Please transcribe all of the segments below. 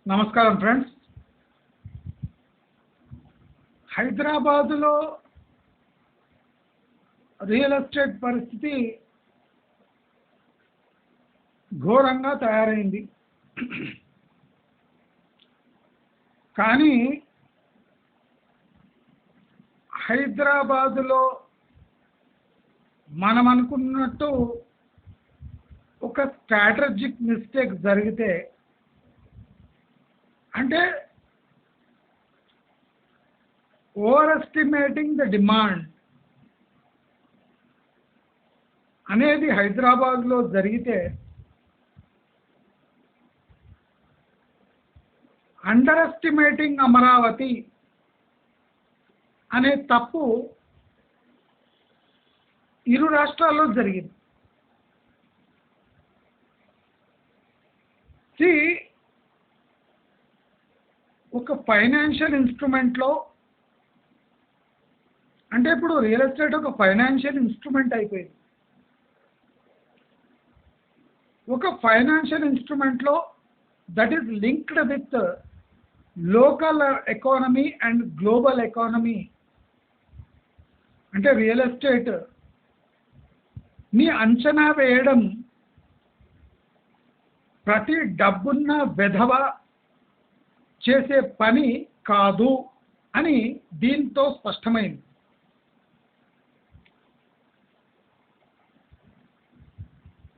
నమస్కారం ఫ్రెండ్స్. హైదరాబాదులో real estate పరిస్థితి ఘోరంగా తయారైంది. కానీ హైదరాబాదులో మనం అనుకున్నట్టు ఒక స్ట్రాటజిక్ మిస్టేక్ జరిగితే, అంటే ఓవర్ ఎస్టిమేటింగ్ ద డిమాండ్ అనేది హైదరాబాద్లో జరిగితే, అండర్ ఎస్టిమేటింగ్ అమరావతి అనే తప్పు ఇరు రాష్ట్రాల్లో జరిగింది. ఒక ఫైనాన్షియల్ ఇన్స్ట్రుమెంట్లో, అంటే ఇప్పుడు రియల్ ఎస్టేట్ ఒక ఫైనాన్షియల్ ఇన్స్ట్రుమెంట్ అయిపోయింది. ఒక ఫైనాన్షియల్ ఇన్స్ట్రుమెంట్లో that is linked with local economy and global economy. అంటే రియల్ ఎస్టేట్ ని అంచనా వేయడం ప్రతి డబ్బున్న వెధవ చేసే పని కాదు అని దీంతో స్పష్టమైంది.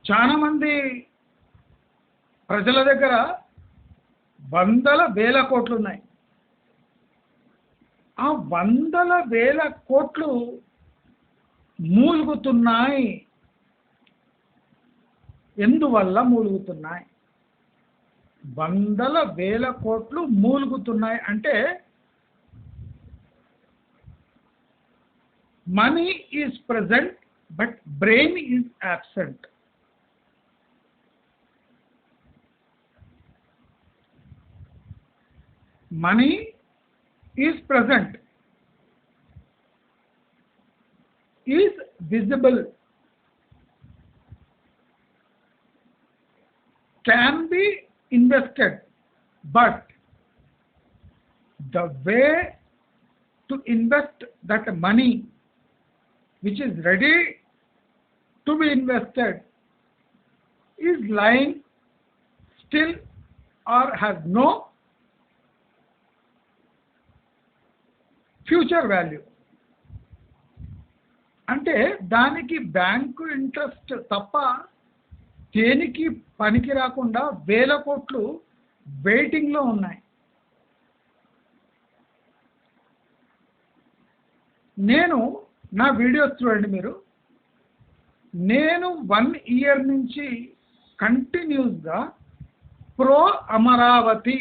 చాలామంది ప్రజల దగ్గర వందల వేల కోట్లు ఉన్నాయి. ఆ వందల వేల కోట్లు మూలుగుతున్నాయి. ఎందువల్ల మూలుగుతున్నాయి? వందల వేల కోట్లు మూలుగుతున్నాయి అంటే money is present but brain is absent. Money is present, is visible, can be invested, but the way to invest that money which is ready to be invested is lying still or has no future value. అంటే దానికి bank interest తప్ప దేనికి పనికి రాకుండా వేల కోట్లు వెయిటింగ్లో ఉన్నాయి. నేను నా వీడియోస్ చూడండి మీరు. నేను 1 year నుంచి కంటిన్యూస్గా ప్రో అమరావతి,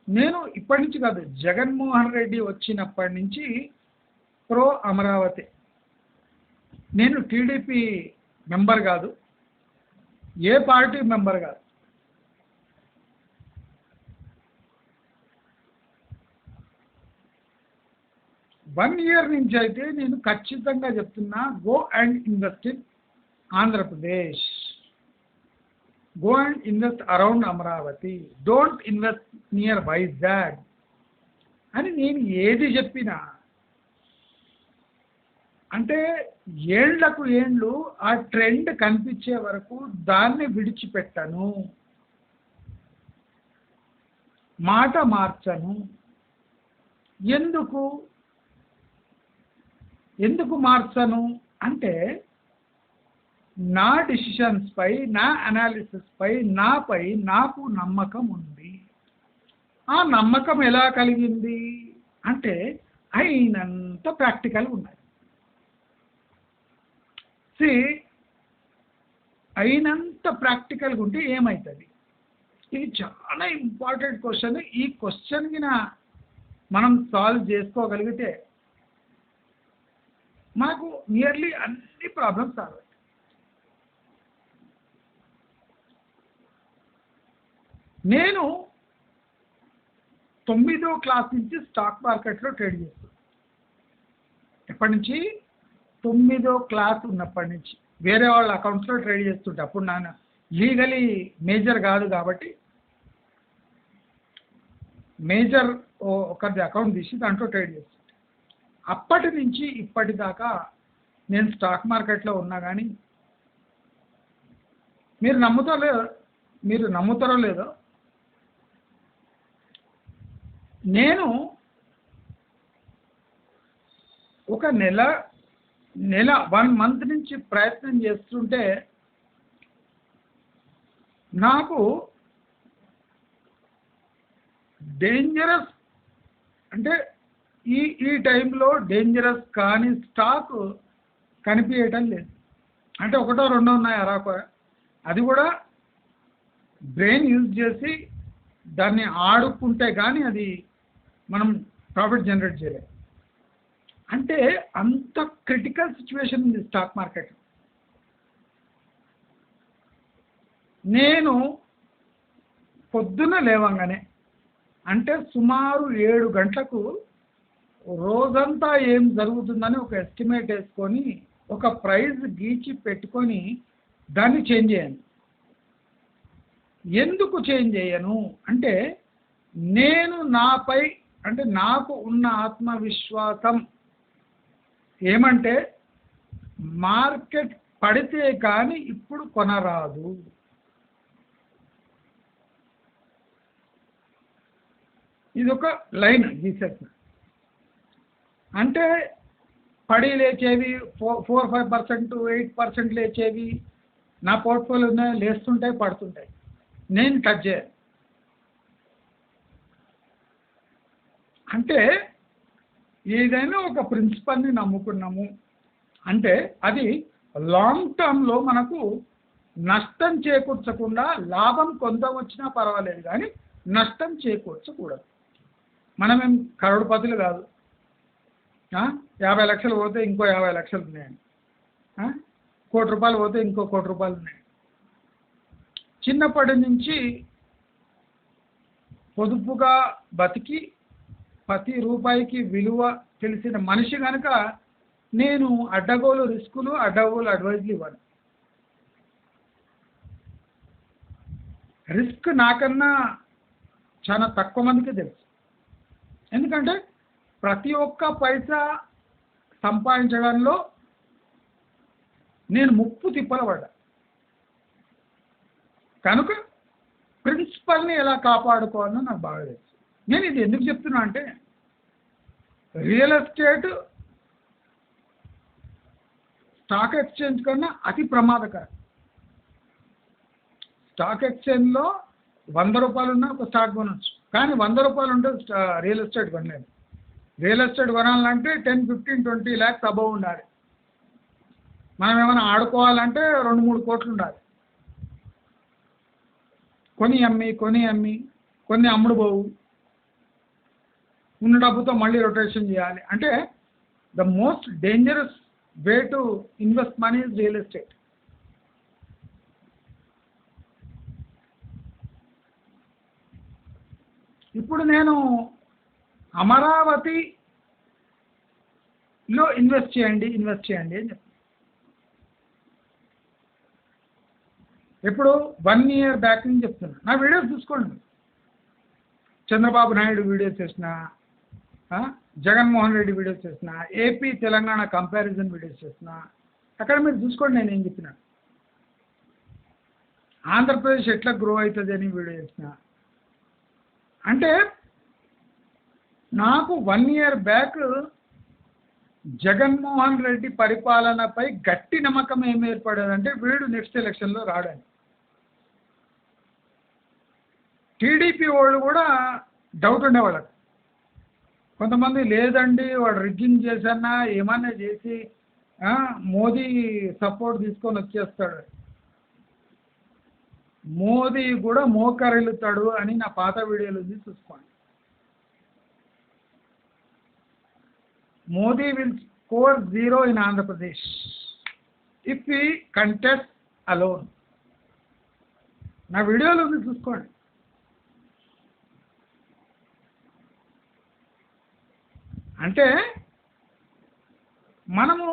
నేను ఇప్పటి నుంచి కాదు, జగన్మోహన్ రెడ్డి వచ్చినప్పటి నుంచి ప్రో అమరావతి. నేను టీడీపీ మెంబర్ కాదు, ఏ పార్టీ మెంబర్ కాదు. వన్ ఇయర్ నుంచి అయితే నేను ఖచ్చితంగా చెప్తున్నా, go and invest in Andhra Pradesh, go and invest around Amravati, don't invest near Vizag అని నేను ఏది చెప్పినా, అంటే ఏళ్లకు ఏళ్ళు ఆ ట్రెండ్ కనిపించే వరకు దాన్ని విడిచిపెట్టను, మాట మార్చను. ఎందుకు మార్చను అంటే, నా డిసిషన్స్ పై, నా అనాలిసిస్ పై, నాపై నాకు నమ్మకం ఉంది. ఆ నమ్మకం ఎలా కలిగింది అంటే అయినంత ప్రాక్టికల్ ఉన్నాయి. అయినంత ప్రాక్టికల్గా ఉంటే ఏమవుతుంది? ఇది చాలా ఇంపార్టెంట్ క్వశ్చన్. ఈ క్వశ్చన్కి మనం సాల్వ్ చేసుకోగలిగితే మాకు నియర్లీ అన్ని ప్రాబ్లమ్స్ సాల్వ్ అవుతాయి. నేను 9వ క్లాస్ నుంచి స్టాక్ మార్కెట్లో ట్రేడ్ చేస్తాను. ఎప్పటి నుంచి? 9వ క్లాస్ ఉన్నప్పటి నుంచి వేరే వాళ్ళ అకౌంట్స్లో ట్రేడ్ చేస్తుంటే, అప్పుడు నాన్న లీగలీ మేజర్ కాదు కాబట్టి మేజర్ ఒకరిది అకౌంట్ తీసి దాంట్లో ట్రేడ్ చేస్తాను. అప్పటి నుంచి ఇప్పటిదాకా నేను స్టాక్ మార్కెట్లో ఉన్నా కానీ మీరు నమ్ముతారో లేదో నేను ఒక నెల 1 మంత్ నుంచి ప్రయత్నం చేస్తుంటే నాకు డేంజరస్ అంటే ఈ టైంలో డేంజరస్ కానీ స్టాక్ కనిపించటం లేదు. అంటే ఒకటో రెండో ఉన్నాయి అరాకొర, అది కూడా బ్రెయిన్ యూజ్ చేసి దాన్ని ఆడుకుంటే కానీ అది మనం ప్రాఫిట్ జనరేట్ చేయలేం. అంటే అంత క్రిటికల్ సిచ్యువేషన్ ఉంది స్టాక్ మార్కెట్. నేను పొద్దున్న లేవంగానే అంటే సుమారు 7 గంటలకు రోజంతా ఏం జరుగుతుందని ఒక ఎస్టిమేట్ వేసుకొని ఒక ప్రైజ్ గీచి పెట్టుకొని దాన్ని చేంజ్ చేయను. ఎందుకు చేంజ్ చేయను అంటే నేను నాపై అంటే నాకు ఉన్న ఆత్మవిశ్వాసం ఏమంటే మార్కెట్ పడితే కానీ ఇప్పుడు కొనరాదు. ఇది ఒక లైన్ గీసేసిన అంటే పడి లేచేవి 4-5%, 8% లేచేవి నా పోర్ట్ఫోలియో లేస్తుంటాయి, పడుతుంటాయి, నేను టచ్ చేయాలి. అంటే ఏదైనా ఒక ప్రిన్సిపల్ని నమ్ముకున్నాము అంటే అది లాంగ్ టర్మ్లో మనకు నష్టం చేకూర్చకుండా లాభం కొంత వచ్చినా పర్వాలేదు కానీ నష్టం చేకూర్చకూడదు. మనమేం కరోడ్పతులు కాదు. 50 లక్షలు పోతే ఇంకో 50 లక్షలు ఉన్నాయండి, 1 కోటి రూపాయలు పోతే ఇంకో 1 కోటి రూపాయలు ఉన్నాయి. చిన్నప్పటి నుంచి పొదుపుగా బతికి ప్రతి రూపాయికి విలువ తెలిసిన మనిషి కనుక నేను అడ్డగోలు రిస్కులు అడ్డగోలు అడ్వైజ్లు ఇవ్వను. రిస్క్ నాకన్నా చాలా తక్కువ మందికి తెలుసు. ఎందుకంటే ప్రతి ఒక్క పైసా సంపాదించడంలో నేను ముప్పు తిప్పలు పడ్డా కనుక ప్రిన్సిపల్ని ఎలా కాపాడుకోవాలో నాకు బాగా తెలుసు. నేను ఇది ఎందుకు చెప్తున్నా అంటే రియల్ ఎస్టేట్ స్టాక్ ఎక్స్చేంజ్ కన్నా అతి ప్రమాదకరం. స్టాక్ ఎక్స్చేంజ్లో 100 రూపాయలు ఉన్నా ఒక స్టాక్ కొనవచ్చు, కానీ 100 రూపాయలు ఉంటే రియల్ ఎస్టేట్ కొనలేదు. రియల్ ఎస్టేట్ కొనాలంటే 10, 15, 20 lakhs అబవ్ ఉండాలి. మనం ఏమైనా ఆడుకోవాలంటే 2-3 కోట్లు ఉండాలి. కొని అమ్మి కొన్ని అమ్ముడు పోవు, ఉన్న డబ్బుతో మళ్ళీ రొటేషన్ చేయాలి. అంటే the most dangerous way to invest money is real estate. ఇప్పుడు నేను అమరావతిలో ఇన్వెస్ట్ చేయండి అని చెప్తాను. ఇప్పుడు 1 year బ్యాక్ నుంచి చెప్తున్నా. నా వీడియోస్ చూసుకోండి. చంద్రబాబు నాయుడు వీడియోస్ చేసిన, జగన్మోహన్ రెడ్డి వీడియోస్ చేసిన, ఏపీ తెలంగాణ కంపారిజన్ వీడియోస్ చేసిన, అక్కడ మీరు చూసుకోండి నేను ఏం చెప్పిన. ఆంధ్రప్రదేశ్ ఎట్లా గ్రో అవుతుంది అని వీడియో చేసిన. అంటే నాకు 1 year బ్యాక్ జగన్మోహన్ రెడ్డి పరిపాలనపై గట్టి నమ్మకం ఏం ఏర్పడేదంటే వీడు నెక్స్ట్ ఎలక్షన్లో రాడని. టీడీపీ వాళ్ళు కూడా డౌట్ ఉండేవాళ్ళకి. కొంతమంది లేదండి వాడు రిగ్గింగ్ చేసన్నా ఏమన్నా చేసి మోదీ సపోర్ట్ తీసుకొని వచ్చేస్తాడు, మోదీ కూడా మోకరిల్లుతాడు అని నా పాత వీడియోలు చూసుకోండి. Modi will score 0 in Andhra Pradesh if he contests alone. నా వీడియోలు చూసుకోండి. అంటే మనము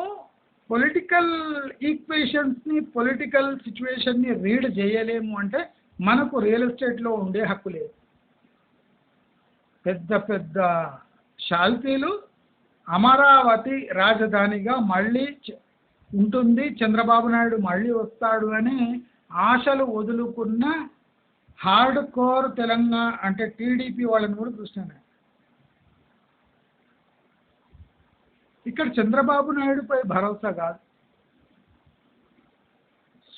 పొలిటికల్ ఈక్వేషన్స్ని పొలిటికల్ సిచ్యువేషన్ని రీడ్ చేయలేము అంటే మనకు రియల్ ఎస్టేట్లో ఉండే హక్కు లేదు. పెద్ద పెద్ద శాల్తీలు అమరావతి రాజధానిగా మళ్ళీ ఉంటుంది, చంద్రబాబు నాయుడు మళ్ళీ వస్తాడు అని ఆశలు వదులుకున్న హార్డ్ కోర్ తెలంగాణ అంటే టీడీపీ వాళ్ళని కూడా చూస్తున్నాను. ఇక్కడ చంద్రబాబు నాయుడుపై భరోసా కాదు,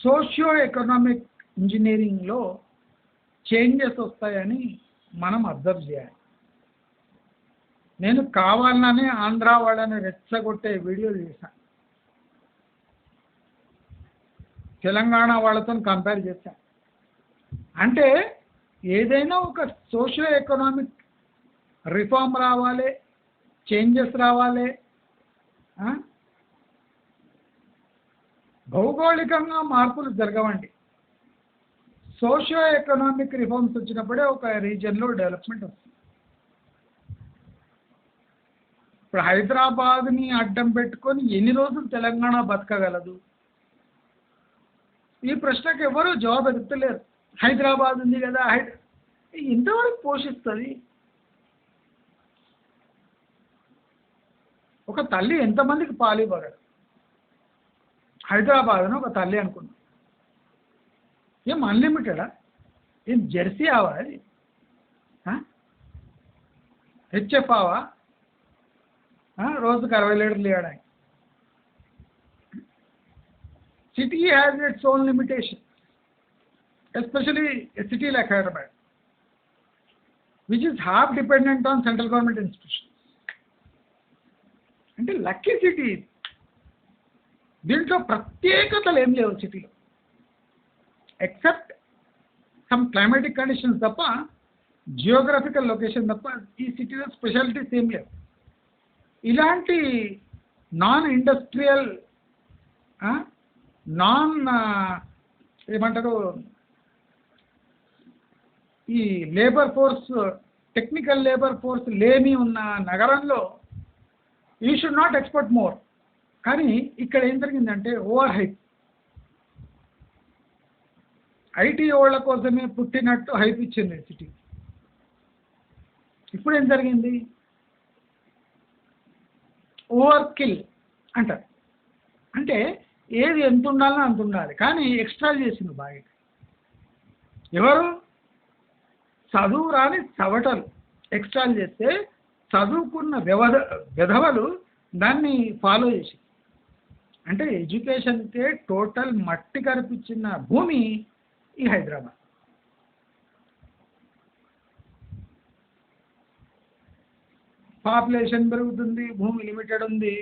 సోషియో ఎకనామిక్ ఇంజనీరింగ్లో చేంజెస్ వస్తాయని మనం అబ్జర్వ్ చేయాలి. నేను కావాలనే ఆంధ్ర వాళ్ళని రెచ్చగొట్టే వీడియోలు చేశాను, తెలంగాణ వాళ్ళతో కంపేర్ చేశాను. అంటే ఏదైనా ఒక సోషియో ఎకనామిక్ రిఫార్మ్ రావాలి, చేంజెస్ రావాలి, భౌగోళికంగా మార్పులు జరగవండి. సోషియో ఎకనామిక్ రిఫార్మ్స్ వచ్చినప్పుడే ఒక రీజియన్లో డెవలప్మెంట్ వస్తుంది. ఇప్పుడు హైదరాబాద్ని అడ్డం పెట్టుకొని ఎన్ని రోజులు తెలంగాణ బతకగలదు? ఈ ప్రశ్నకు ఎవరు జవాబు ఎదుగుతలేరు. హైదరాబాద్ ఉంది కదా, ఎంతవరకు పోషిస్తుంది? ఒక తల్లి ఎంతమందికి పాలు ఇవ్వగలదు? హైదరాబాద్ను ఒక తల్లి అనుకున్నాం, ఏం అన్లిమిటెడా? ఏం జెర్సీ ఆవా? అది హెచ్ఎఫ్ ఆవా? రోజుకు 60 లీటర్లు ఇవ్వడానికి. City has its own limitation, especially city like Hyderabad, which is half dependent on central government institutions. అంటే లక్కీ సిటీ. దీంట్లో ప్రత్యేకతలు ఏం లేవు సిటీలో, ఎక్సెప్ట్ సమ్ క్లైమాటిక్ కండిషన్స్ తప్ప, జియోగ్రఫికల్ లొకేషన్ తప్ప ఈ సిటీలో స్పెషాలిటీస్ ఏం లేవు. ఇలాంటి నాన్ ఇండస్ట్రియల్, నాన్ ఏమంటారు, ఈ labour force, technical labour force లేని ఉన్న నగరంలో you should not expect more. కానీ ఇక్కడ ఏం జరిగిందంటే ఓవర్ హైప్. ఐటీ వాళ్ళ కోసమే పుట్టినట్టు హైప్ ఇచ్చింది సిటీ. ఇప్పుడు ఏం జరిగింది? ఓవర్ కిల్ అంటారు. అంటే ఏది ఎంత ఉండాలో అంత ఉండాలి, కానీ ఎక్స్ట్రా చేసింది బాగా. ఎవరు? చదువు రాని చవటలు ఎక్స్ట్రా చేస్తే చదువుకున్న విధవలు దాన్ని ఫాలో చేసి, అంటే ఎడ్యుకేషన్కే టోటల్ మట్టి కనిపించిన భూమి ఈ హైదరాబాద్. పాపులేషన్ పెరుగుతుంది, భూమి లిమిటెడ్ ఉంది,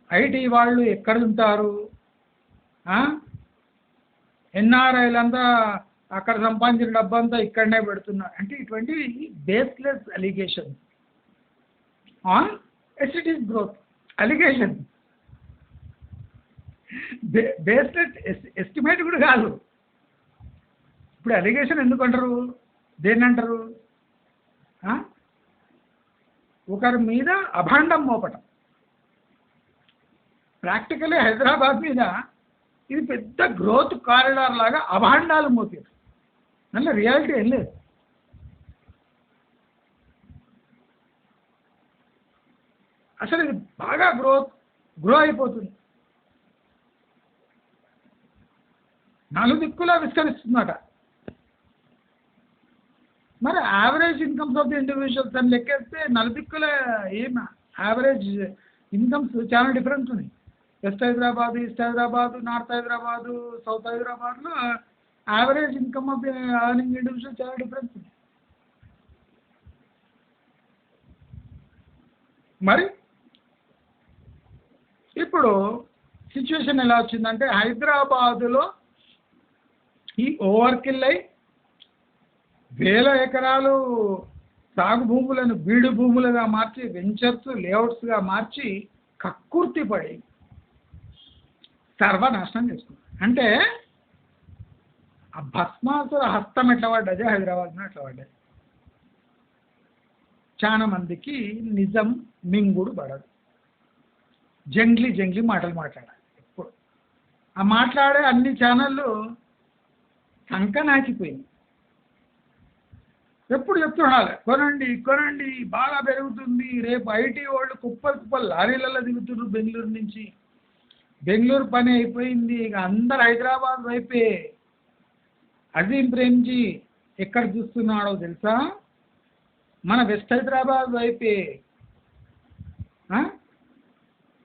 ఐటీ వాళ్ళు ఎక్కడ ఉంటారు? ఎన్ఆర్ఐలంతా అక్కడ సంపాదించిన డబ్బంతా ఇక్కడనే పెడుతున్నారు. అంటే ఇటువంటి బేస్లెస్ అలిగేషన్ ఆన్ ఎస్సిటీస్ గ్రోత్. అలిగేషన్ బేస్లెస్ ఎస్టిమేట్ కూడా కాదు. ఇప్పుడు అలిగేషన్ ఎందుకు అంటారు? దేన్ని అంటారు? ఒకరి మీద అభాండం మోపటం. ప్రాక్టికలీ హైదరాబాద్ మీద ఇది పెద్ద గ్రోత్ కారిడార్ లాగా అభాండాలు మోపారు. మళ్ళీ రియాలిటీ ఏం లేదు. అసలు ఇది బాగా గ్రో అయిపోతుంది, నాలుగు దిక్కులా విస్తరిస్తుందట. మరి average incomes of the individuals అని లెక్కేస్తే నలుదిక్కుల ఏం యావరేజ్ ఇన్కమ్స్ చాలా డిఫరెన్స్ ఉన్నాయి. West Hyderabad, east Hyderabad, north Hyderabad, south హైదరాబాద్లో average income of the earning individual చాలా డిఫరెన్స్ ఉంది. మరి ఇప్పుడు సిచ్యువేషన్ ఎలా వచ్చిందంటే హైదరాబాదులో ఈ ఓవర్ కిల్ అయి వేల ఎకరాలు సాగు భూములను బీడు భూములుగా మార్చి, వెంచర్స్ లేఅవుట్స్గా మార్చి కక్కుర్తి పడి సర్వనాశనం చేసుకున్నారు. అంటే ఆ భస్మాసుర హస్తం ఎట్లా పడ్డది హైదరాబాద్లో ఎట్లా పడ్డది. చాలా మందికి నిజం మింగుడు పడదు, జంగ్లీ మాటలు మాట్లాడాలి. ఎప్పుడు ఆ మాట్లాడే అన్ని ఛానళ్ళు సంకనాకిపోయింది. ఎప్పుడు చెప్తుండాలి కొనండి కొనండి బాగా పెరుగుతుంది. రేపు ఐటీ వాళ్ళు కుప్పలు కుప్పలు లారీలలో దిగుతున్నారు బెంగళూరు నుంచి. బెంగళూరు పని అయిపోయింది, ఇక అందరు హైదరాబాద్ వైపే. అజీం ప్రేమ్జీ ఎక్కడ చూస్తున్నాడో తెలుసా? మన వెస్ట్ హైదరాబాద్ వైపే.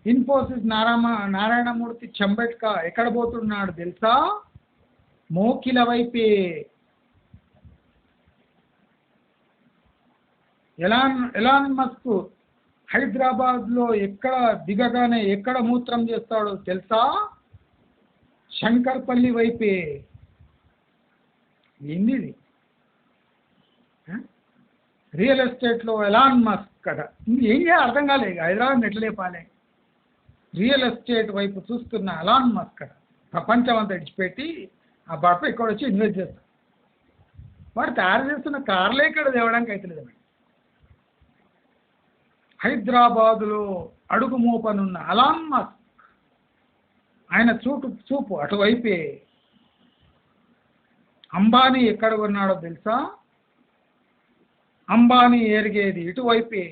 ఇన్ఫోసిస్ నారాయణమూర్తి చంబెట్క ఎక్కడ పోతున్నాడు తెలుసా? మోకిల వైపే. ఎలాన్ మస్క్ హైదరాబాద్లో ఎక్కడ దిగగానే ఎక్కడ మూత్రం చేస్తాడో తెలుసా? శంకర్పల్లి వైపే. ఏంది ఇది? రియల్ ఎస్టేట్లో ఎలాన్ మస్క్ కదా, ఏం చేయాలి అర్థం కాలేదు. హైదరాబాద్ ఎట్లా లేపాలి? రియల్ ఎస్టేట్ వైపు చూస్తున్న ఎలాన్ మస్క్ కదా, ప్రపంచం అంతా ఇడిచిపెట్టి ఆ బాట ఇక్కడ వచ్చి ఇన్వెస్ట్ చేస్తాడు. వాడు తయారు చేస్తున్న కార్లే ఇక్కడ తేవడానికి అవుతలేదు. హైదరాబాదులో అడుగు మోపనున్న ఎలాన్ మస్క్, ఆయన చూపు అటువైపే. అంబానీ ఎక్కడ కొన్నాడో తెలుసా? అంబానీ ఎరిగేది ఇటువైపే.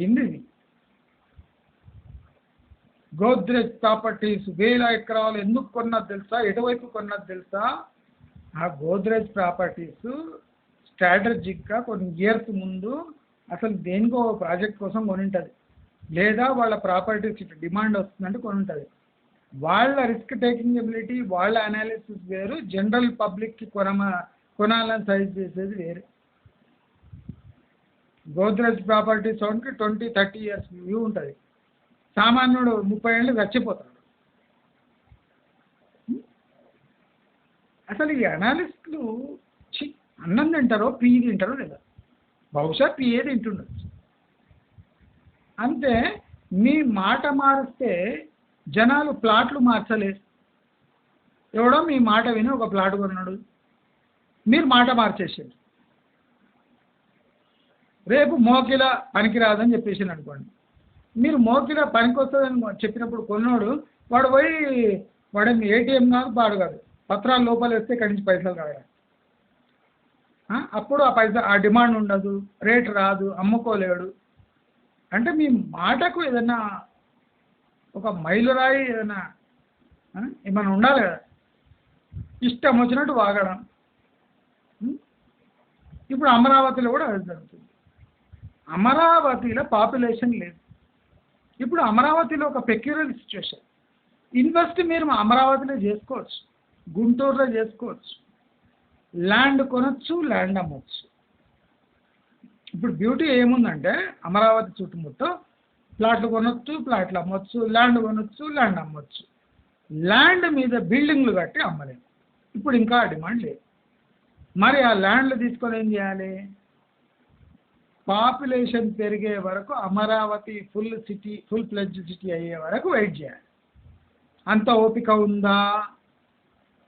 ఏంది? గోద్రేజ్ ప్రాపర్టీస్ 1000 ఎకరాలు ఎందుకు కొన్నది తెలుసా? ఎటువైపు కొన్నది తెలుసా? ఆ గోద్రేజ్ ప్రాపర్టీస్ స్ట్రాటజిక్గా కొన్ని ఇయర్స్ ముందు అసలు దేనికో ప్రాజెక్ట్ కోసం కొని ఉంటుంది, లేదా వాళ్ళ ప్రాపర్టీస్ ఇట్లా డిమాండ్ వస్తుందంటే కొని ఉంటుంది. వాళ్ళ రిస్క్ టేకింగ్ ఎబిలిటీ, వాళ్ళ అనాలిసిస్ వేరు, జనరల్ పబ్లిక్కి కొనాలని సజెస్ట్ చేసేది వేరు. గోద్రేజ్ ప్రాపర్టీస్ ఓన్కి 20-30 ఇయర్స్ వ్యూ ఉంటుంది. సామాన్యుడు 30 ఏళ్ళు చచ్చిపోతాడు. అసలు ఈ అనాలిస్టులు అన్నం తింటారో పియ్యి తింటారో లేదా? బహుశా పియ్యే తింటుండొచ్చు. అంతే. మీ మాట మారిస్తే జనాలు ప్లాట్లు మార్చలేరు. ఎవడో మీ మాట విని ఒక ప్లాట్ కొన్నాడు, మీరు మాట మార్చేసారు. రేపు మోకిల పనికిరాదని చెప్పేసాను అనుకోండి, మీరు మోకిల పనికి వస్తుందని చెప్పినప్పుడు కొన్నాడు, వాడు ఏటీఎం కాదు పాడు కాదు, పత్రాలు లోపల వేస్తే ఇక్కడి నుంచి పైసలు కావాలి. అప్పుడు ఆ డిమాండ్ ఉండదు, రేట్ రాదు, అమ్ముకోలేడు. అంటే మీ మాటకు ఏదైనా ఒక మైలురాయి ఏమైనా ఉండాలి కదా. ఇష్టం వచ్చినట్టు వాగడం. ఇప్పుడు అమరావతిలో కూడా అది జరుగుతుంది. అమరావతిలో పాపులేషన్ లేదు. ఇప్పుడు అమరావతిలో ఒక పెక్యులర్ సిచ్యువేషన్. ఇన్వెస్ట్ మీరు అమరావతిలో చేసుకోవచ్చు, గుంటూరులో చేసుకోవచ్చు, ల్యాండ్ కొనొచ్చు, ల్యాండ్ అమ్మవచ్చు. ఇప్పుడు బ్యూటీ ఏముందంటే అమరావతి చుట్టుముట్టు ప్లాట్లు కొనొచ్చు, ప్లాట్లు అమ్మొచ్చు, ల్యాండ్ కొనొచ్చు, ల్యాండ్ అమ్మొచ్చు. ల్యాండ్ మీద బిల్డింగ్లు కట్టి అమ్మలేము. ఇప్పుడు ఇంకా డిమాండ్ లేదు. మరి ఆ ల్యాండ్లు తీసుకొని ఏం చేయాలి? పాపులేషన్ పెరిగే వరకు అమరావతి ఫుల్ ఫ్లెడ్జ్డ్ సిటీ అయ్యే వరకు వెయిట్ చేయాలి. అంత ఓపిక ఉందా?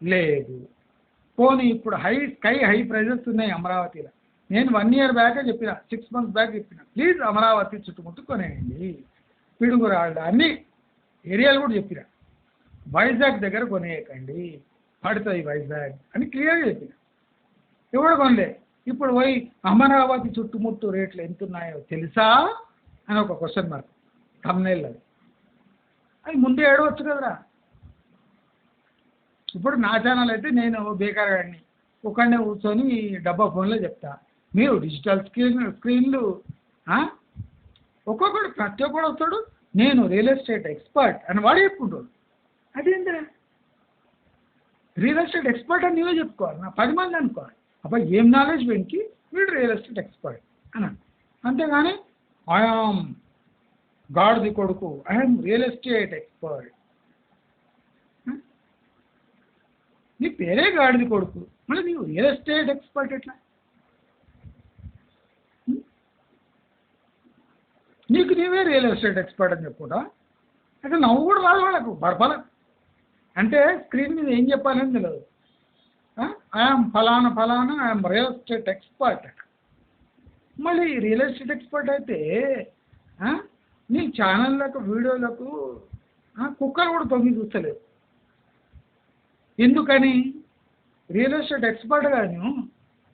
లేదు. పోనీ ఇప్పుడు స్కై హై ప్రైజెస్ ఉన్నాయి అమరావతిలో. నేను 1 year బ్యాకే చెప్పిన, 6 months బ్యాక్ చెప్పిన, ప్లీజ్ అమరావతి చుట్టుముట్టు కొనేయండి, పిడుగురాళ్ళ అన్ని ఏరియాలు కూడా చెప్పిన. వైజాగ్ దగ్గర కొనేయకండి, పడుతుంది వైజాగ్ అని క్లియర్గా చెప్పిన. ఎవడు కొనలే. ఇప్పుడు పోయి అమరావతి చుట్టుముట్టు రేట్లు ఎంతున్నాయో తెలుసా అని ఒక క్వశ్చన్ మార్క్ థంబ్నెయిల్. అది ముందే ఏడవచ్చు కదరా. ఇప్పుడు నా ఛానల్ అయితే నేను బేకారాడిని ఒకనే కూర్చొని డబ్బా ఫోన్లో చెప్తా. మీరు డిజిటల్ స్క్రీన్లు ఒక్కొక్కడు ప్రతి ఒక్కడు వస్తాడు, నేను రియల్ ఎస్టేట్ ఎక్స్పర్ట్ అని వాడు చెప్పుకుంటాడు. అదేంటరా రియల్ ఎస్టేట్ ఎక్స్పర్ట్ అని నువ్వే చెప్పుకోవాలి, నా 10 మంది అనుకోవాలి. అబ్బాయి ఏం నాలెడ్జ్ వెనికి వీడు రియల్ ఎస్టేట్ ఎక్స్పర్ట్ అని. అంతేగాని ఐఆమ్ గాడిది కొడుకు, ఐఆమ్ రియల్ ఎస్టేట్ ఎక్స్పర్ట్. నీ పేరే గాడిది కొడుకు, మళ్ళీ నీవు రియల్ ఎస్టేట్ ఎక్స్పర్ట్ ఎట్లా? నీకు నీవే రియల్ ఎస్టేట్ ఎక్స్పర్ట్ అని చెప్పుకుంటా. అంటే నవ్వు కూడా రాదు వాళ్ళకు బడపల. అంటే స్క్రీన్ మీద ఏం చెప్పాలని తెలియదు. ఐఎమ్ ఫలానా ఐఎమ్ రియల్ ఎస్టేట్ ఎక్స్పర్ట్. మళ్ళీ రియల్ ఎస్టేట్ ఎక్స్పర్ట్ అయితే నీ ఛానళ్ళకు వీడియోలకు కుక్కలు కూడా తొంగి చూస్తలేదు. ఎందుకని? రియల్ ఎస్టేట్ ఎక్స్పర్ట్ కాదు.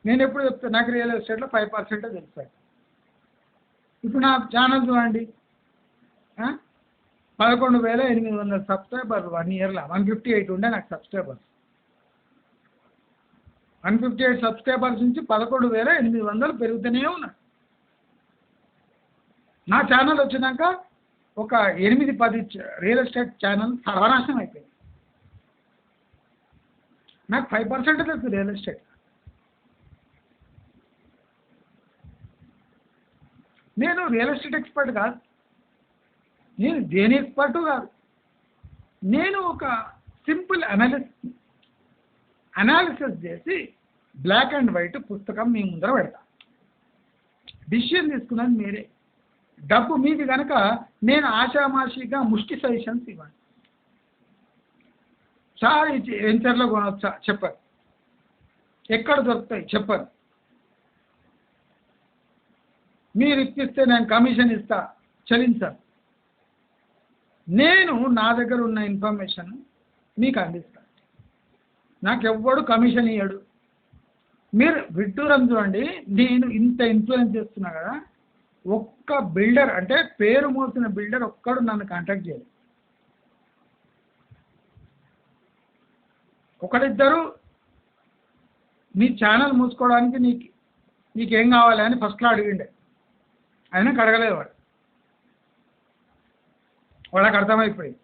నేను ఎప్పుడు చెప్తాను, నాకు రియల్ ఎస్టేట్లో 5% తెలుస్తాయి. ఇప్పుడు నా ఛానల్ చూడండి, 11,800 సబ్స్క్రైబర్లు 1 ఇయర్లో. 158 ఉండే నాకు సబ్స్క్రైబర్స్. 158 సబ్స్క్రైబర్స్ నుంచి 11,800 పెరుగుతూనే ఉన్నారు. నా ఛానల్ వచ్చినాక ఒక 8-10 రియల్ ఎస్టేట్ ఛానల్ సర్వనాశనం అయిపోయింది. నాకు 5% తెలుసు రియల్ ఎస్టేట్. నేను రియల్ ఎస్టేట్ ఎక్స్పర్ట్ కాదు, నేను దేని ఎక్స్పర్టు కాదు. నేను ఒక సింపుల్ అనాలిసిస్ చేసి బ్లాక్ అండ్ వైట్ పుస్తకం మీ ముందర పెడతా. డిసిషన్ తీసుకున్నది మీరే. డబ్బు మీది కనుక నేను ఆషామాషిగా ముష్టి సజెషన్స్ ఇవ్వండి. సార్ వెంచర్లో కొనవచ్చా చెప్పరు, ఎక్కడ దొరుకుతాయి చెప్పరు. మీరు ఇప్పిస్తే నేను కమిషన్ ఇస్తా చెల్లించాను. నేను నా దగ్గర ఉన్న ఇన్ఫర్మేషన్ మీకు అందిస్తాను. నాకు ఎవ్వడు కమిషన్ ఇవ్వడు. మీరు విడ్డూరం చూడండి, నేను ఇంత ఇన్ఫ్లుయెన్స్ చేస్తున్నా కదా, ఒక్క బిల్డర్ అంటే పేరు మోసిన బిల్డర్ ఒక్కడు నన్ను కాంటాక్ట్ చేయలేదు. ఒకరిద్దరు మీ ఛానల్ మూసుకోవడానికి నీకేం కావాలి అని ఫస్ట్లో అడిగిండే, అయినా అడగలేదు వాడు. వాళ్ళకి అర్థమైపోయింది.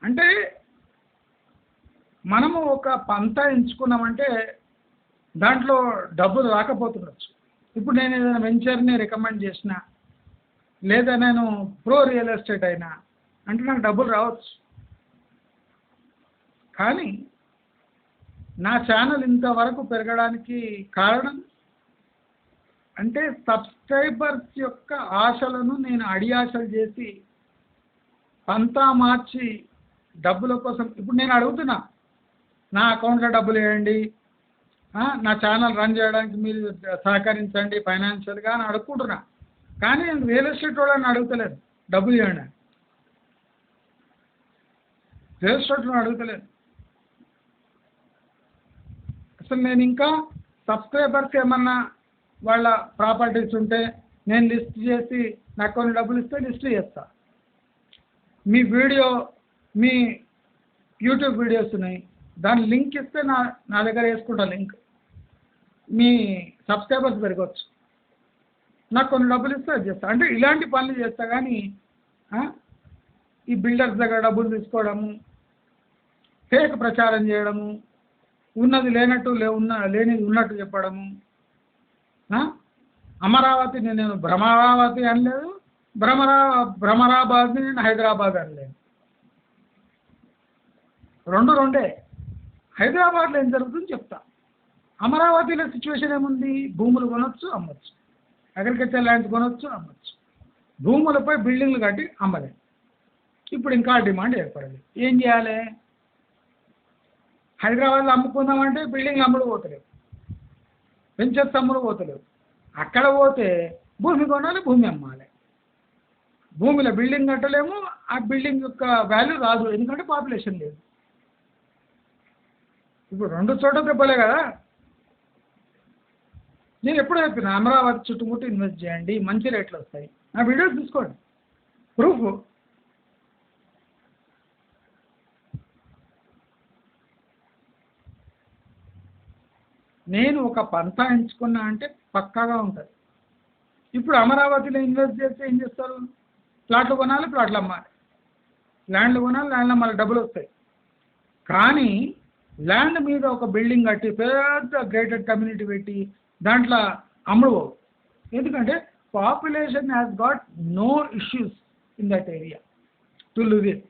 అంటే మనము ఒక పంత ఎంచుకున్నామంటే దాంట్లో డబ్బులు రాకపోతుండొచ్చు. ఇప్పుడు నేను ఏదైనా వెంచర్ని రికమెండ్ చేసిన, లేదా నేను ప్రో రియల్ ఎస్టేట్ అయినా అంటే నాకు డబ్బులు రావచ్చు. కానీ నా ఛానల్ ఇంతవరకు పెరగడానికి కారణం అంటే సబ్స్క్రైబర్స్ యొక్క ఆశలను నేను అడియాశలు చేసి పంతా మార్చి డబ్బుల కోసం. ఇప్పుడు నేను అడుగుతున్నా, నా అకౌంట్లో డబ్బులు వేయండి, నా ఛానల్ రన్ చేయడానికి మీరు సహకరించండి ఫైనాన్షియల్గా అని అడుక్కుంటున్నా. కానీ నేను రియల్ ఎస్టేట్ వాళ్ళని అడుగుతలేదు డబ్బులు ఇవ్వండి, రియల్ ఎస్టేట్లో అడుగుతలేదు. అసలు నేను ఇంకా సబ్స్క్రైబర్స్ ఏమన్నా వాళ్ళ ప్రాపర్టీస్ ఉంటే నేను లిస్ట్ చేసి నాకు కొన్ని డబ్బులు ఇస్తే లిస్ట్ చేస్తా. మీ యూట్యూబ్ వీడియోస్ ఉన్నాయి, దాని లింక్ ఇస్తే నా దగ్గర వేసుకుంటా లింక్. మీ సబ్స్క్రైబర్స్ పెరగవచ్చు, నాకు కొన్ని డబ్బులు ఇస్తే అది చేస్తా. అంటే ఇలాంటి పనులు చేస్తా. కానీ ఈ బిల్డర్స్ దగ్గర డబ్బులు తీసుకోవడము, ఫేక్ ప్రచారం చేయడము, ఉన్నది లేనట్టు లేనిది ఉన్నట్టు చెప్పడము. అమరావతిని నేను భ్రమరావతి అనలేదు, భ్రమరాబాద్ని నేను హైదరాబాద్ అనలేదు. రెండే. హైదరాబాద్లో ఏం జరుగుతుందో చెప్తా. అమరావతిలో సిచ్యువేషన్ ఏముంది? భూములు కొనొచ్చు అమ్మొచ్చు, అగ్రికల్చర్ ల్యాండ్స్ కొనొచ్చు అమ్మొచ్చు, భూములపై బిల్డింగ్లు కట్టి అమ్మలేదు. ఇప్పుడు ఇంకా డిమాండ్ ఏర్పడలేదు. ఏం చేయాలి? హైదరాబాద్లో అమ్ముకుందామంటే బిల్డింగ్లు అమ్ముడు పోతలేవు, వెంచర్స్ అమ్ముడు పోతలేవు. అక్కడ పోతే భూమి కొనాలి, భూమి అమ్మాలి. భూమిలో బిల్డింగ్ కట్టలేము, ఆ బిల్డింగ్ యొక్క వాల్యూ రాదు, ఎందుకంటే పాపులేషన్ లేదు. ఇప్పుడు 2 చోట్ల దెబ్బలే కదా. నేను ఎప్పుడు చెప్పిన అమరావతి చుట్టుముట్టు ఇన్వెస్ట్ చేయండి, మంచి రేట్లు వస్తాయి. నా వీడియోస్ తీసుకోండి, ప్రూఫ్. నేను ఒక పంతా ఎంచుకున్నా అంటే పక్కాగా ఉంటుంది. ఇప్పుడు అమరావతిలో ఇన్వెస్ట్ చేస్తే ఏం చేస్తారు? ప్లాట్లు కొనాలి, ప్లాట్లు అమ్మాలి, ల్యాండ్లు కొనాలి, ల్యాండ్లు అమ్మాలి, డబ్బులు వస్తాయి. కానీ ల్యాండ్ మీద ఒక బిల్డింగ్ కట్టి పెద్ద గేటెడ్ కమ్యూనిటీ పెట్టి దాంట్లో అమ్ముడు. ఎందుకంటే population has got no issues in that area to live in.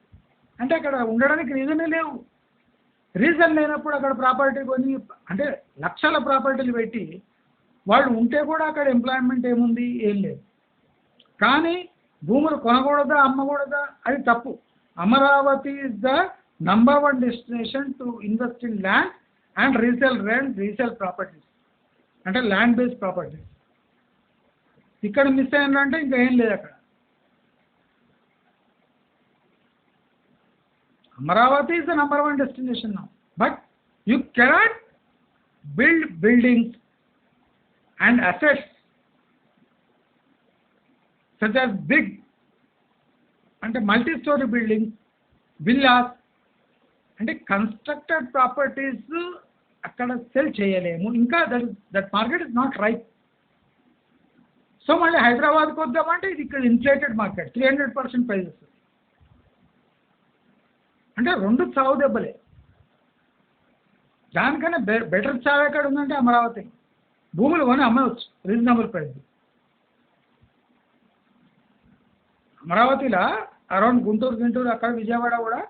అంటే అక్కడ ఉండడానికి రీజనే లేవు. రీజన్ లేనప్పుడు అక్కడ ప్రాపర్టీ కొని అంటే లక్షల ప్రాపర్టీలు పెట్టి వాళ్ళు ఉంటే కూడా అక్కడ ఎంప్లాయ్మెంట్ ఏముంది? ఏం లేదు. కానీ భూములు కొనకూడదా, అమ్మకూడదా? అది తప్పు. Amaravati is the #1 destination to invest in land and resale properties, అంటే ల్యాండ్ బేస్డ్ ప్రాపర్టీస్. ఇక్కడ మిస్ అయ్యిందంటే ఇంకా ఏం లేదు అక్కడ. Amaravati is the number one destination now. But you cannot build buildings and assets such as big and multi-story buildings, villas, and constructed properties అక్కడ cell చేయలేము. ఇంకా that market is not right. So మళ్ళీ హైదరాబాద్కి వద్దామంటే ఇది ఇక్కడ inflated market, 300% prices. అంటే రెండు చావు దెబ్బలే. దానికన్నా బెటర్ చావు ఎక్కడ ఉందంటే అమరావతి. భూములు కొని అమ్మవచ్చు రీజనబుల్ ప్రైస్. అమరావతిలో అరౌండ్ గుంటూరు అక్కడ విజయవాడ కూడా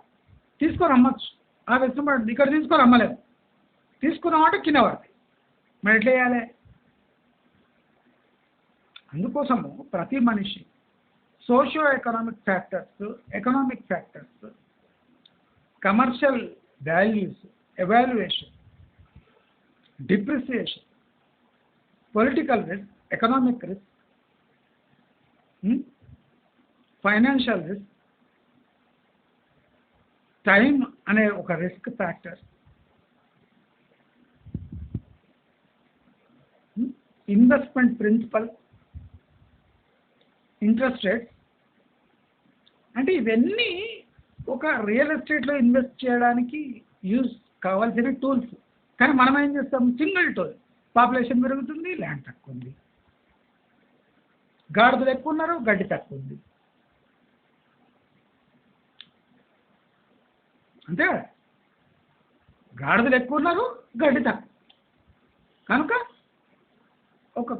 తీసుకొని అమ్మచ్చు. ఆ వెసులుబాటు ఇక్కడ తీసుకొని అమ్మలేదు. తీసుకున్నామంటే కింద పడతాయి. మరి ఎట్లా చేయాలి? అందుకోసము ప్రతి మనిషి socio economic factors, commercial values, evaluation, depreciation, political risk, economic risk, financial risk, time అనే ఒక risk factor, investment principal, interest rates, అంటే ఇవన్నీ ఒక రియల్ ఎస్టేట్లో ఇన్వెస్ట్ చేయడానికి యూజ్ కావాల్సిన టూల్స్. కానీ మనం ఏం చేస్తాం? Single tool. పాపులేషన్ పెరుగుతుంది, ల్యాండ్ తక్కువ ఉంది. గాడిదలు ఎక్కువ ఉన్నారు, గడ్డి తక్కువ ఉంది. అంతే. గాడిదలు ఎక్కువ ఉన్నారు, గడ్డి తక్కువ. కనుక ఒక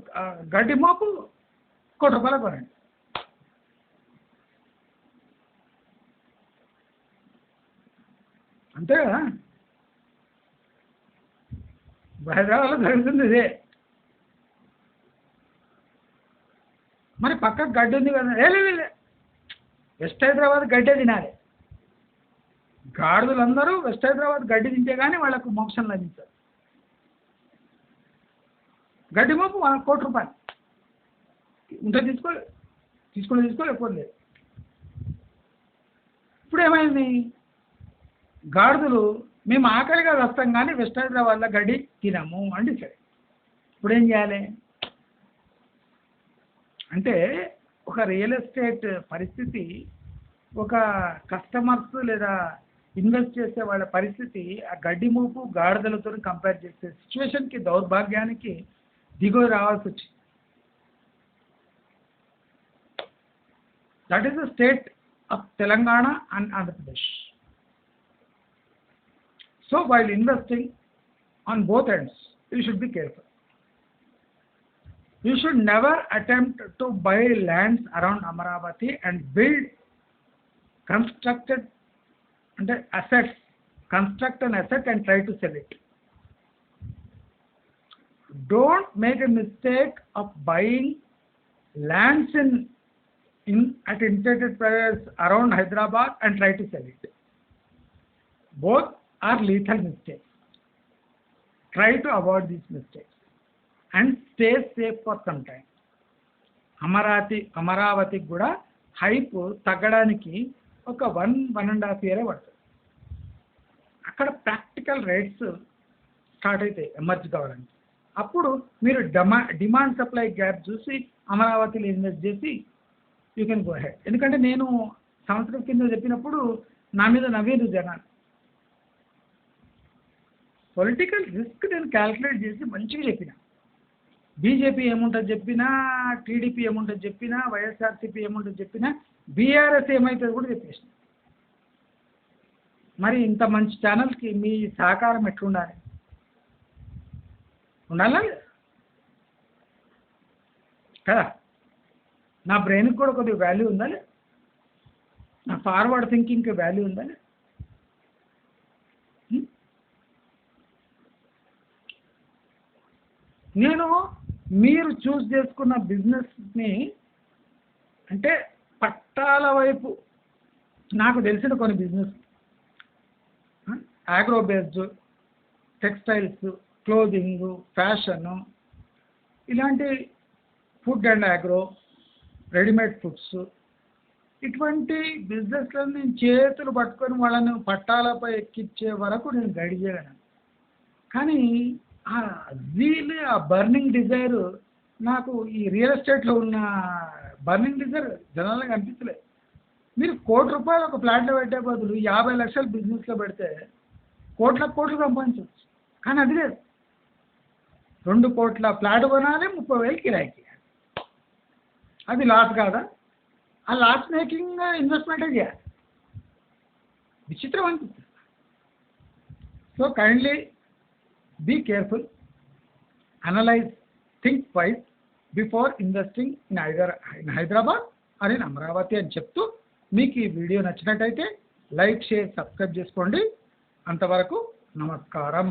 గడ్డి మోపు ₹1 కొనండి. అంతే కదా. హైదరాబాద్లో జరుగుతుంది ఇదే. మరి పక్కకు గడ్డి ఉంది కదా, లే వెస్ట్ హైదరాబాద్ గడ్డే తినాలి. గాడిదలందరూ వెస్ట్ హైదరాబాద్ గడ్డి తింటే కానీ వాళ్ళకు మోక్షం లభించదు. గడ్డి మోపు ₹1 ఉంటే తీసుకోలేకపోలేదు. ఇప్పుడు ఏమైంది? గాడిదలు మేము ఆకలిగా వస్తాం కానీ వెస్ట్ హైదరాబాద్లో గడ్డి తినము అండి. సరే, ఇప్పుడు ఏం చేయాలి? అంటే ఒక రియల్ ఎస్టేట్ పరిస్థితి, ఒక కస్టమర్స్ లేదా ఇన్వెస్ట్ చేసే వాళ్ళ పరిస్థితి ఆ గడ్డి మోపు గాడిదలతో కంపేర్ చేసే సిచ్యువేషన్కి, దౌర్భాగ్యానికి దిగువ రావాల్సి వచ్చింది. That is the state of Telangana and Andhra Pradesh. So while investing on both ends, you should be careful. You should never attempt to buy lands around Amaravati and build constructed assets, construct an asset and try to sell it. Don't make a mistake of buying lands at inflated prices around Hyderabad and try to sell it. Both are lethal mistakes. Try to avoid these mistakes and stay safe for some time. Amaravati కూడా hype తగ్గడానికి ఒక 1.5 year పడుతుంది. అక్కడ practical rates start అవుతాయి emerge కావాలంటే. అప్పుడు మీరు demand supply gap చూసి అమరావతిలో ఇన్వెస్ట్ చేసి యూ కెన్ గో హెడ్. ఎందుకంటే నేను సంవత్సరం కింద చెప్పినప్పుడు నా మీద నవ్వేది జనాలు. పొలిటికల్ రిస్క్ నేను క్యాల్కులేట్ చేసి మంచిగా చెప్పిన. బీజేపీ ఏముంటుంది చెప్పినా, టీడీపీ ఏముంటుంది చెప్పినా, వైఎస్ఆర్సీపీ ఏముంటుంది చెప్పినా, బీఆర్ఎస్ ఏమవుతుంది కూడా చెప్పేసిన. మరి ఇంత మంచి ఛానల్కి మీ సహకారం ఎట్లుండాలి? ఉండాలా కదా? నా బ్రెయిన్కి కూడా కొద్దిగా వాల్యూ ఉండాలి, నా ఫార్వర్డ్ థింకింగ్కి వాల్యూ ఉండాలి. నేను మీరు చూస్ చేసుకున్న బిజినెస్ని అంటే పట్టాల వైపు నాకు తెలిసిన కొన్ని business, agro based, textiles, clothing, fashion, ఇలాంటి food and agro, readymade foods, ఇటువంటి బిజినెస్లను నేను చేతులు పట్టుకొని వాళ్ళని పట్టాలపై ఎక్కించే వరకు నేను గైడ్ చేయగలను. కానీ ఆ జీల్, ఆ బర్నింగ్ డిజైర్ నాకు ఈ రియల్ ఎస్టేట్లో ఉన్న బర్నింగ్ డిజైర్ జనాలకు అనిపించలేదు. మీరు ₹1,00,00,000 ఒక ఫ్లాట్లో పెట్టే బదులు 50 లక్షలు బిజినెస్లో పెడితే కోట్లకు కోట్లు సంపాదించవచ్చు. కానీ అది లేదు. 2 కోట్ల ఫ్లాట్ కొనాలి, 30,000 కిరాయికి. అది లాస్ కాదా? ఆ లాస్ మేకింగ్ ఇన్వెస్ట్మెంటే చేయాలి. విచిత్రం అనిపిస్తుంది. So kindly be careful, analyse, think twice before investing in either in Hyderabad or in Amaravati అని చెప్తూ, మీకు ఈ వీడియో నచ్చినట్టయితే లైక్, షేర్, సబ్స్క్రైబ్ చేసుకోండి. అంతవరకు నమస్కారం.